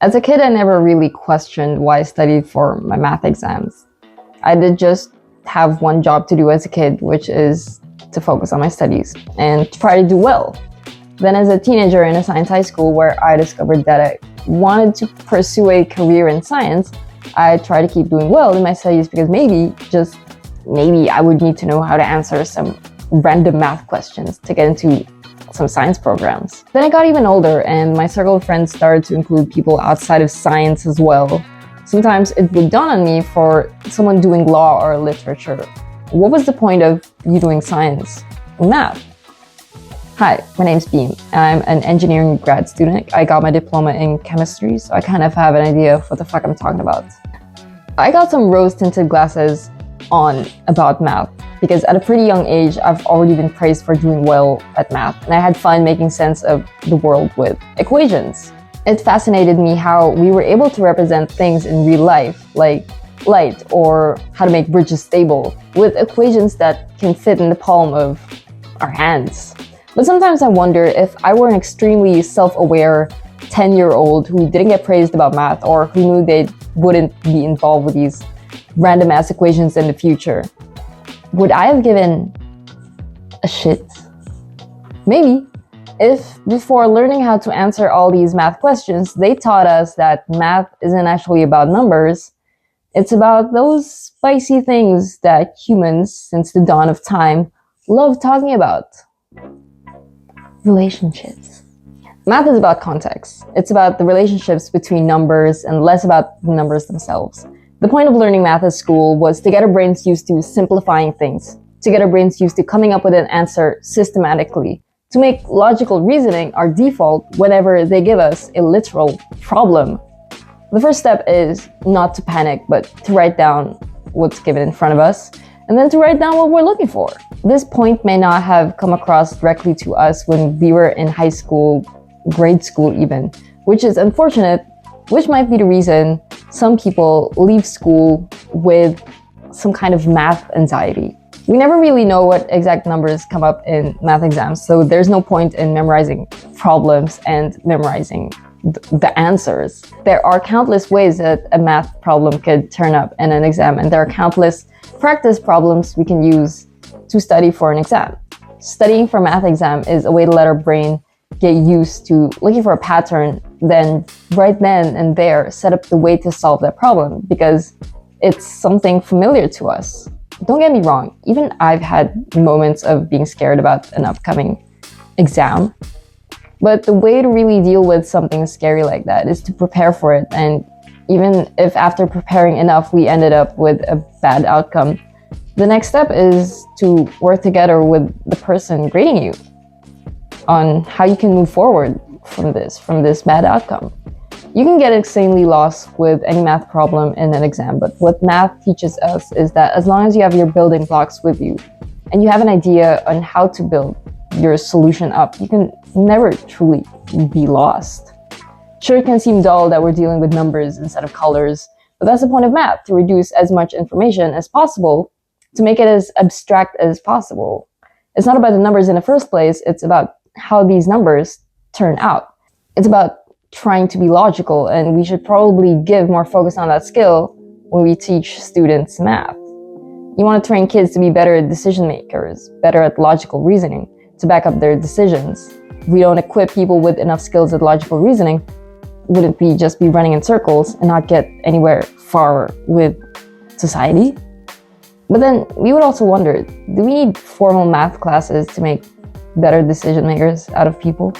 As a kid, I never really questioned why I studied for my math exams. I did just have one job to do as a kid, which is to focus on my studies and try to do well. Then as a teenager in a science high school where I discovered that I wanted to pursue a career in science, I tried to keep doing well in my studies because maybe, just maybe, I would need to know how to answer some random math questions to get into some science programs. Then I got even older and my circle of friends started to include people outside of science as well. Sometimes it would dawn on me, for someone doing law or literature, what was the point of you doing science and math? Hi, my name's Beam. I'm an engineering grad student. I got my diploma in chemistry, so I kind of have an idea of what the fuck I'm talking about. I got some rose-tinted glasses on about math because at a pretty young age, I've already been praised for doing well at math, and I had fun making sense of the world with equations. It fascinated me how we were able to represent things in real life, like light or how to make bridges stable, with equations that can fit in the palm of our hands. But sometimes I wonder if I were an extremely self-aware 10-year-old who didn't get praised about math or who knew they wouldn't be involved with these random ass equations in the future, would I have given a shit? Maybe. If before learning how to answer all these math questions, they taught us that math isn't actually about numbers, it's about those spicy things that humans, since the dawn of time, love talking about. Relationships. Math is about context. It's about the relationships between numbers and less about the numbers themselves. The point of learning math at school was to get our brains used to simplifying things, to get our brains used to coming up with an answer systematically, to make logical reasoning our default whenever they give us a literal problem. The first step is not to panic, but to write down what's given in front of us, and then to write down what we're looking for. This point may not have come across directly to us when we were in high school, grade school even, which is unfortunate, which might be the reason some people leave school with some kind of math anxiety. We never really know what exact numbers come up in math exams, so there's no point in memorizing problems and memorizing the answers. There are countless ways that a math problem could turn up in an exam, and there are countless practice problems we can use to study for an exam. Studying for a math exam is a way to let our brain get used to looking for a pattern, then right then and there set up the way to solve that problem because it's something familiar to us. Don't get me wrong, even I've had moments of being scared about an upcoming exam. But the way to really deal with something scary like that is to prepare for it. And even if after preparing enough we ended up with a bad outcome, the next step is to work together with the person grading you on how you can move forward from this bad outcome. You can get insanely lost with any math problem in an exam, but what math teaches us is that as long as you have your building blocks with you and you have an idea on how to build your solution up, you can never truly be lost. Sure, it can seem dull that we're dealing with numbers instead of colors, but that's the point of math, to reduce as much information as possible, to make it as abstract as possible. It's not about the numbers in the first place, it's about how these numbers turn out. It's about trying to be logical, and we should probably give more focus on that skill when we teach students math. You want to train kids to be better decision makers, better at logical reasoning, to back up their decisions. If we don't equip people with enough skills at logical reasoning, wouldn't we just be running in circles and not get anywhere far with society? But then we would also wonder, do we need formal math classes to make better decision makers out of people?